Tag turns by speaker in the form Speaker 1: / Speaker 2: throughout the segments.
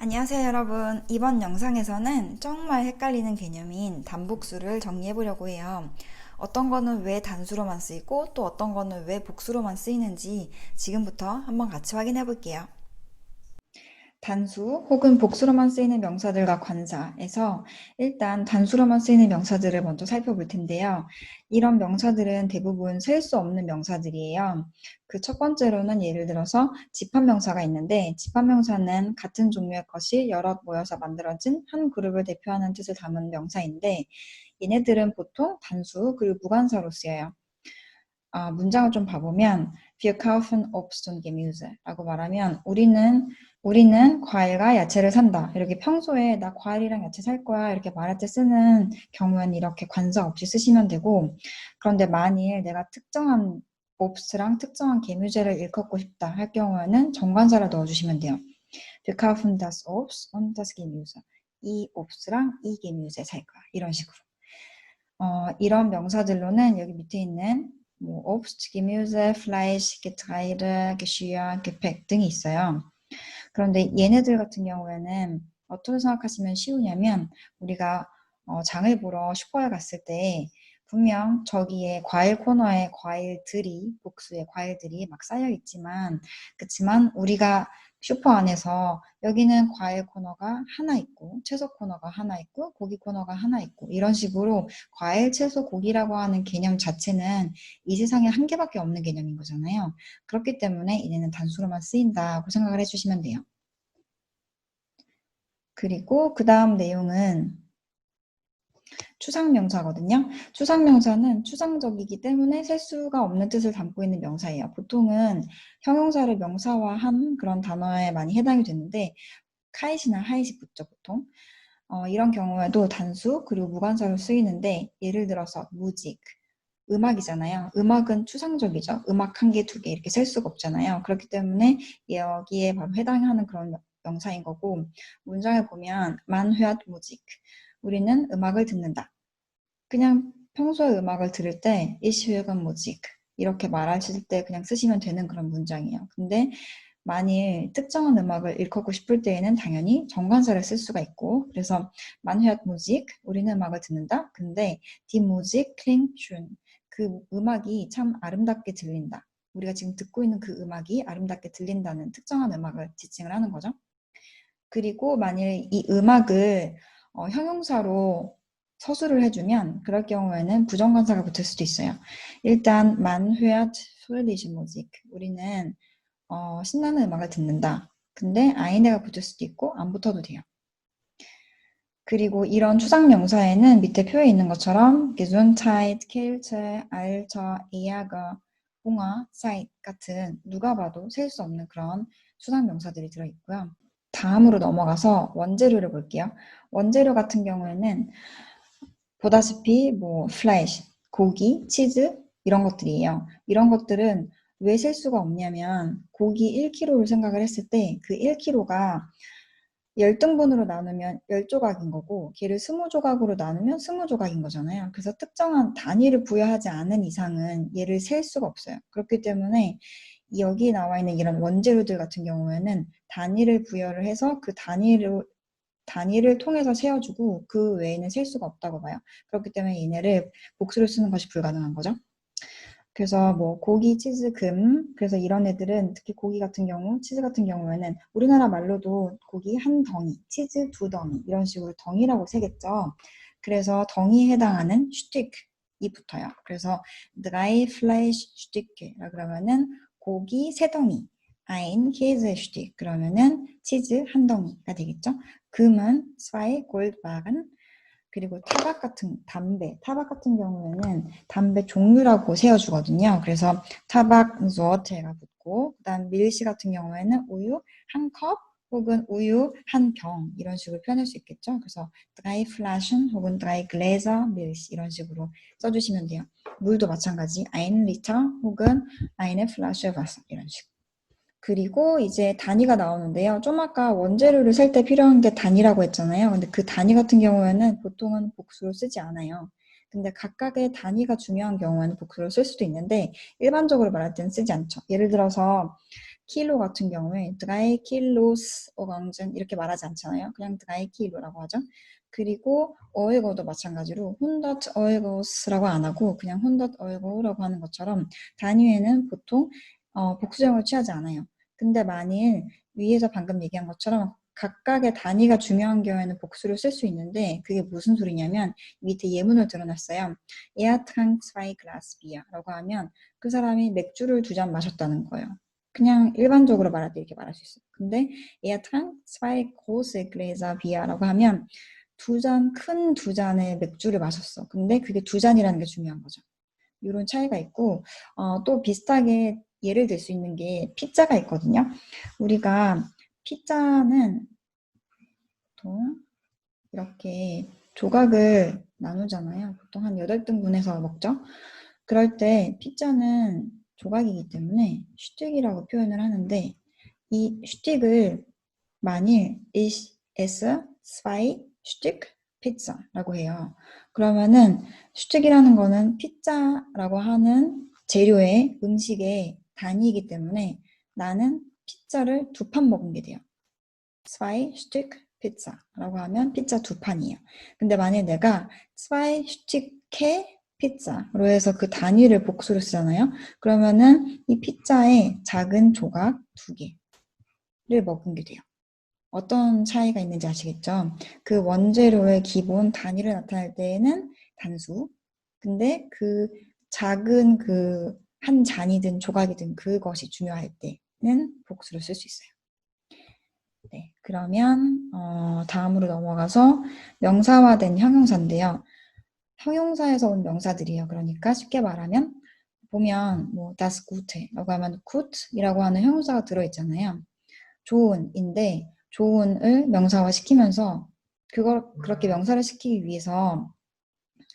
Speaker 1: 안녕하세요 여러분. 이번 영상에서는 정말 헷갈리는 개념인 단복수를 정리해 보려고 해요. 어떤 거는 왜 단수로만 쓰이고 또 어떤 거는 왜 복수로만 쓰이는지 지금부터 한번 같이 확인해 볼게요. 단수 혹은 복수로만 쓰이는 명사들과 관사에서 일단 단수로만 쓰이는 명사들을 먼저 살펴볼 텐데요. 이런 명사들은 대부분 셀 수 없는 명사들이에요. 그 첫 번째로는 예를 들어서 집합명사가 있는데 집합명사는 같은 종류의 것이 여럿 모여서 만들어진 한 그룹을 대표하는 뜻을 담은 명사인데 얘네들은 보통 단수 그리고 무관사로 쓰여요. 문장을 좀 봐보면 Wir kaufen Obst und Gemüse 라고 말하면 우리는 과일과 야채를 산다. 이렇게 평소에 나 과일이랑 야채 살 거야 이렇게 말할 때 쓰는 경우에는 이렇게 관사 없이 쓰시면 되고, 그런데 만일 내가 특정한 옵스랑 특정한 게뮤제를 일컫고 싶다 할 경우에는 정관사를 넣어주시면 돼요. Wir kaufen das Obst und das Gemüse. 이 옵스랑 이 게뮤제 살 거야. 이런 식으로. 이런 명사들로는 여기 밑에 있는 뭐 Obst, Gemüse, Fleisch, Getreide, Geschirr, Gepäck 등이 있어요. 그런데 얘네들 같은 경우에는 어떻게 생각하시면 쉬우냐면 우리가 장을 보러 슈퍼에 갔을 때 분명 저기에 과일 코너에 과일들이 복수의 과일들이 막 쌓여 있지만 그치만 우리가 슈퍼 안에서 여기는 과일 코너가 하나 있고 채소 코너가 하나 있고 고기 코너가 하나 있고 이런 식으로 과일, 채소, 고기라고 하는 개념 자체는 이 세상에 한 개밖에 없는 개념인 거잖아요. 그렇기 때문에 얘네는 단수로만 쓰인다고 생각을 해주시면 돼요. 그리고 그 다음 내용은 추상명사거든요. 추상명사는 추상적이기 때문에 셀 수가 없는 뜻을 담고 있는 명사예요. 보통은 형용사를 명사화한 그런 단어에 많이 해당이 되는데 카잇이나 하잇이 붙죠, 보통. 이런 경우에도 단수 그리고 무관사로 쓰이는데 예를 들어서 무직, 음악이잖아요. 음악은 추상적이죠. 음악 한 개, 두 개 이렇게 셀 수가 없잖아요. 그렇기 때문에 여기에 바로 해당하는 그런 명사인 거고, 문장을 보면 Man hört Musik. 우리는 음악을 듣는다. 그냥 평소에 음악을 들을 때 Ich höre Musik 이렇게 말하실 때 그냥 쓰시면 되는 그런 문장이에요. 근데 만일 특정한 음악을 일컫고 싶을 때에는 당연히 정관사를 쓸 수가 있고, 그래서 Man hört Musik, 우리는 음악을 듣는다. 근데 Die Musik klingt schön, 그 음악이 참 아름답게 들린다. 우리가 지금 듣고 있는 그 음악이 아름답게 들린다는 특정한 음악을 지칭을 하는 거죠. 그리고 만일 이 음악을 형용사로 서술을 해주면 그럴 경우에는 부정관사가 붙을 수도 있어요. 일단 Man hört fröhliche Musik, 우리는 신나는 음악을 듣는다. 근데 아이네가 붙을 수도 있고 안 붙어도 돼요. 그리고 이런 추상명사에는 밑에 표에 있는 것처럼 Gesundheit, Kälte, Alter, Ärger, Hunger, Zeit 같은 누가 봐도 셀 수 없는 그런 추상명사들이 들어있고요. 다음으로 넘어가서 원재료를 볼게요. 원재료 같은 경우에는 보다시피 뭐 플래시, 고기, 치즈 이런 것들이에요. 이런 것들은 왜 셀 수가 없냐면 고기 1kg를 생각을 했을 때 그 1kg가 10등분으로 나누면 10조각인 거고 걔를 20조각으로 나누면 20조각인 거잖아요. 그래서 특정한 단위를 부여하지 않은 이상은 얘를 셀 수가 없어요. 그렇기 때문에 여기 나와 있는 이런 원재료들 같은 경우에는 단위를 부여를 해서 그 단위를 통해서 세워주고 그 외에는 셀 수가 없다고 봐요. 그렇기 때문에 얘네를 복수로 쓰는 것이 불가능한 거죠. 그래서 뭐 고기, 치즈, 금, 그래서 이런 애들은 특히 고기 같은 경우, 치즈 같은 경우에는 우리나라 말로도 고기 한 덩이, 치즈 두 덩이 이런 식으로 덩이라고 세겠죠. 그래서 덩이에 해당하는 슈틱이 붙어요. 그래서 drei Fleischstücke 그러면은 고기 세 덩이, ein Käsestück 그러면은 치즈 한 덩이가 되겠죠. 금은 zwei Goldbarren, 그리고 타박 같은 경우에는 담배 종류라고 세워주거든요. 그래서 타박 조어테가 붙고, 그다음 밀시 같은 경우에는 우유 한 컵 혹은 우유 한 병 이런 식으로 표현할 수 있겠죠. 그래서 drei Flaschen 혹은 drei Gläser 밀시 이런 식으로 써주시면 돼요. 물도 마찬가지 ein Liter 혹은 eine Flasche Wasser 이런 식으로. 그리고 이제 단위가 나오는데요. 좀 아까 원재료를 셀 때 필요한 게 단위라고 했잖아요. 근데 그 단위 같은 경우에는 보통은 복수로 쓰지 않아요. 근데 각각의 단위가 중요한 경우에는 복수로 쓸 수도 있는데 일반적으로 말할 때는 쓰지 않죠. 예를 들어서 킬로 같은 경우에 드라이 킬로스 오강전 이렇게 말하지 않잖아요. 그냥 드라이 킬로라고 하죠. 그리고 어이거도 마찬가지로 혼덧 어이거스라고 안 하고 그냥 혼덧 어이거라고 하는 것처럼 단위에는 보통 복수형을 취하지 않아요. 근데 만일 위에서 방금 얘기한 것처럼 각각의 단위가 중요한 경우에는 복수를 쓸 수 있는데 그게 무슨 소리냐면 밑에 예문을 드러냈어요. Er trank zwei Glas Bier라고 하면 그 사람이 맥주를 2잔 마셨다는 거예요. 그냥 일반적으로 말할 때 이렇게 말할 수 있어요. 근데 Er trank zwei große Gläser Bier라고 하면 큰 2잔의 맥주를 마셨어. 근데 그게 2잔이라는 게 중요한 거죠. 이런 차이가 있고 또 비슷하게 예를 들 수 있는 게 피자가 있거든요. 우리가 피자는 보통 이렇게 조각을 나누잖아요. 보통 한 8등분해서 먹죠. 그럴 때 피자는 조각이기 때문에 슈틱이라고 표현을 하는데 이 슈틱을 만일 ich esse zwei Stück Pizza라고 해요. 그러면은 슈틱이라는 거는 피자라고 하는 재료의 음식의 단위이기 때문에 나는 피자를 2판 먹은 게 돼요. zwei Stück Pizza라고 하면 피자 2판이에요. 근데 만일 내가 zwei Stücke 피자로 해서 그 단위를 복수로 쓰잖아요. 그러면은 이 피자의 작은 조각 2개를 먹은 게 돼요. 어떤 차이가 있는지 아시겠죠? 그 원재료의 기본 단위를 나타낼 때에는 단수. 근데 그 작은 그 한 잔이든 조각이든 그것이 중요할 때는 복수를 쓸 수 있어요. 네, 그러면 다음으로 넘어가서 명사화된 형용사인데요. 형용사에서 온 명사들이에요. 그러니까 쉽게 말하면 보면 뭐 das Gute라고 하면 gut이라고 하는 형용사가 들어있잖아요. 좋은인데 좋은을 명사화 시키면서 그걸 그렇게 명사를 시키기 위해서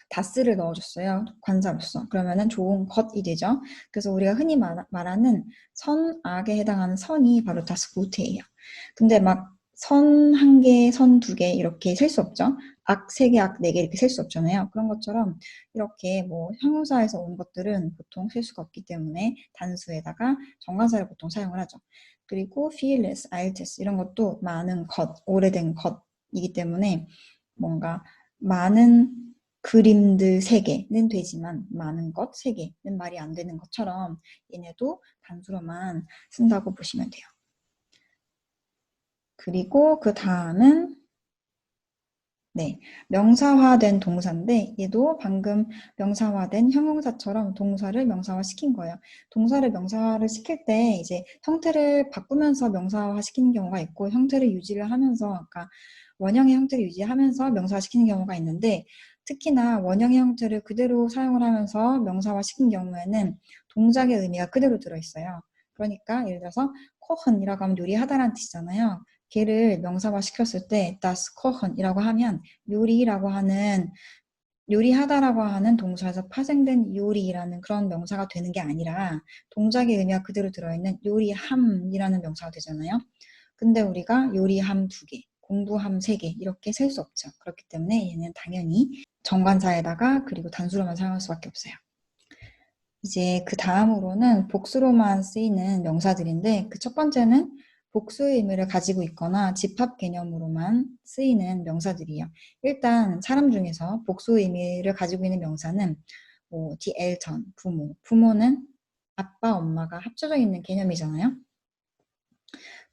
Speaker 1: 다스를 넣어줬어요. 관사로서. 그러면은 좋은 것이 되죠. 그래서 우리가 흔히 말하는 선악에 해당하는 선이 바로 다스 구테예요. 근데 막 선 1개, 선 2개 이렇게 셀 수 없죠. 악 3개, 악 4개 이렇게 셀 수 없잖아요. 그런 것처럼 이렇게 뭐 형용사에서 온 것들은 보통 셀 수가 없기 때문에 단수에다가 정관사를 보통 사용을 하죠. 그리고 fearless, IELTS 이런 것도 많은 것, 오래된 것이기 때문에 뭔가 많은 그림들 3개는 되지만 많은 것 3개는 말이 안 되는 것처럼 얘네도 단수로만 쓴다고 보시면 돼요. 그리고 그 다음은 네, 명사화된 동사인데 얘도 방금 명사화된 형용사처럼 동사를 명사화 시킨 거예요. 동사를 명사화를 시킬 때 이제 형태를 바꾸면서 명사화 시키는 경우가 있고 형태를 유지를 하면서 아까 원형의 형태를 유지하면서 명사화 시키는 경우가 있는데 특히나 원형의 형태를 그대로 사용을 하면서 명사화 시킨 경우에는 동작의 의미가 그대로 들어있어요. 그러니까 예를 들어서 코흔이라고 하면 요리하다라는 뜻이잖아요. 걔를 명사화 시켰을 때 das Kochen이라고 하면 요리라고 하는 요리하다라고 하는 동사에서 파생된 요리라는 그런 명사가 되는 게 아니라 동작의 의미가 그대로 들어있는 요리함이라는 명사가 되잖아요. 근데 우리가 요리함 2개, 공부함 3개 이렇게 셀 수 없죠. 그렇기 때문에 얘는 당연히 정관사에다가 그리고 단수로만 사용할 수밖에 없어요. 이제 그 다음으로는 복수로만 쓰이는 명사들인데 그 첫 번째는 복수의 의미를 가지고 있거나 집합 개념으로만 쓰이는 명사들이에요. 일단 사람 중에서 복수의 의미를 가지고 있는 명사는 뭐 die Eltern, 부모. 부모는 아빠, 엄마가 합쳐져 있는 개념이잖아요.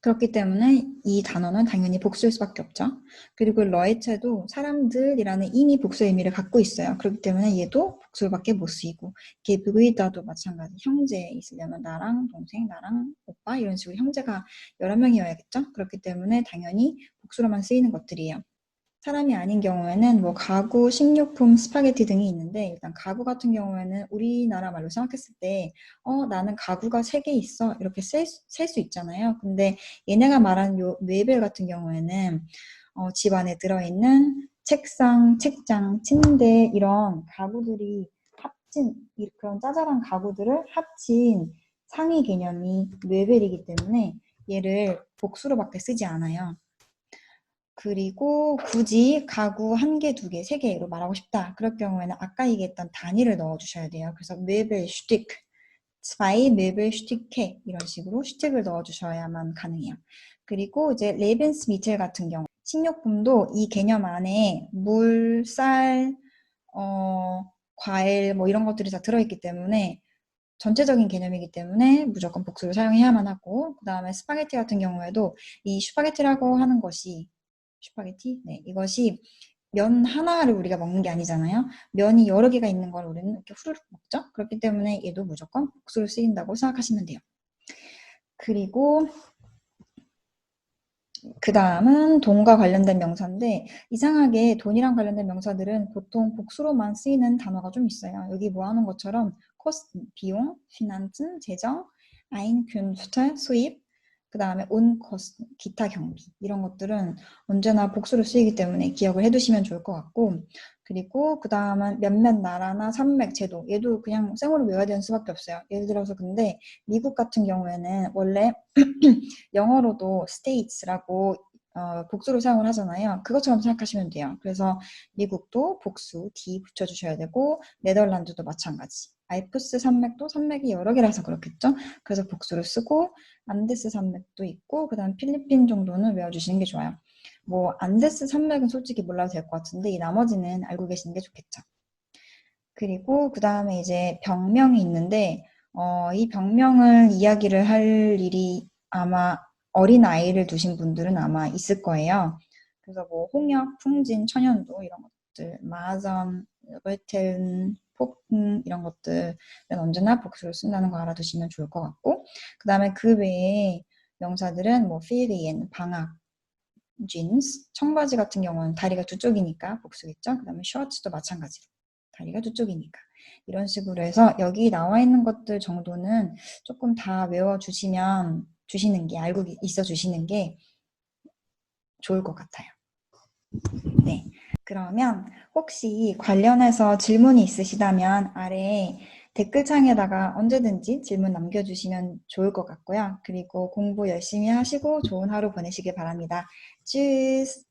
Speaker 1: 그렇기 때문에 이 단어는 당연히 복수일 수밖에 없죠. 그리고 러이체도 사람들이라는 이미 복수의 의미를 갖고 있어요. 그렇기 때문에 얘도 복수밖에 못 쓰이고 브이다도 마찬가지. 형제 있으려면 나랑 동생, 나랑 오빠 이런 식으로 형제가 여러 명이어야겠죠. 그렇기 때문에 당연히 복수로만 쓰이는 것들이에요. 사람이 아닌 경우에는 뭐 가구, 식료품, 스파게티 등이 있는데 일단 가구 같은 경우에는 우리나라 말로 생각했을 때 나는 가구가 3개 있어 이렇게 셀 수 있잖아요. 근데 얘네가 말하는 요 뇌벨 같은 경우에는 집 안에 들어있는 책상, 책장, 침대 이런 가구들이 합친 그런 짜잘한 가구들을 합친 상위 개념이 뇌벨이기 때문에 얘를 복수로밖에 쓰지 않아요. 그리고 굳이 가구 1개, 2개, 3개로 말하고 싶다. 그럴 경우에는 아까 얘기했던 단위를 넣어주셔야 돼요. 그래서 뇌벨 슈틱 zwei Möbelstücke 이런 식으로 슈틱을 넣어주셔야만 가능해요. 그리고 이제 레벤스미틀 같은 경우 식료품도 이 개념 안에 물, 쌀, 과일 뭐 이런 것들이 다 들어있기 때문에 전체적인 개념이기 때문에 무조건 복수를 사용해야만 하고, 그 다음에 스파게티 같은 경우에도 이 슈파게티라고 하는 것이 슈파게티? 네, 이것이 면 하나를 우리가 먹는 게 아니잖아요. 면이 여러 개가 있는 걸 우리는 이렇게 후루룩 먹죠. 그렇기 때문에 얘도 무조건 복수를 쓰인다고 생각하시면 돼요. 그리고 그 다음은 돈과 관련된 명사인데, 이상하게 돈이랑 관련된 명사들은 보통 복수로만 쓰이는 단어가 좀 있어요. 여기 모아놓은 것처럼 코스트, 비용, 피난츠, 재정, 아인쿤프트, 수입, 그 다음에 온 코스트, 기타 경비 이런 것들은 언제나 복수로 쓰이기 때문에 기억을 해두시면 좋을 것 같고, 그리고 그 다음은 몇몇 나라나 산맥, 제도, 얘도 그냥 생으로 외워야 되는 수밖에 없어요. 예를 들어서 근데 미국 같은 경우에는 원래 영어로도 states라고 복수로 사용을 하잖아요. 그것처럼 생각하시면 돼요. 그래서 미국도 복수 D 붙여주셔야 되고, 네덜란드도 마찬가지. 알프스 산맥도 산맥이 여러 개라서 그렇겠죠. 그래서 복수를 쓰고, 안데스 산맥도 있고, 그 다음 필리핀 정도는 외워주시는 게 좋아요. 뭐 안데스 산맥은 솔직히 몰라도 될 것 같은데 이 나머지는 알고 계시는 게 좋겠죠. 그리고 그 다음에 이제 병명이 있는데 이 병명을 이야기를 할 일이 아마 어린 아이를 두신 분들은 아마 있을 거예요. 그래서 뭐 홍역, 풍진, 천연도 이런 것들, 마전, 베텔, 폭풍 이런 것들은 언제나 복수를 쓴다는 거 알아두시면 좋을 것 같고, 그 다음에 그 외에 명사들은 뭐 필리엔, 방학, jeans, 청바지 같은 경우는 다리가 두 쪽이니까 복수겠죠. 그 다음에 셔츠도 마찬가지로 다리가 두 쪽이니까 이런 식으로 해서 여기 나와 있는 것들 정도는 조금 다 외워주시면 주시는 게 알고 있어 주시는 게 좋을 것 같아요. 네, 그러면 혹시 관련해서 질문이 있으시다면 아래 댓글창에다가 언제든지 질문 남겨주시면 좋을 것 같고요. 그리고 공부 열심히 하시고 좋은 하루 보내시길 바랍니다. 쯔스!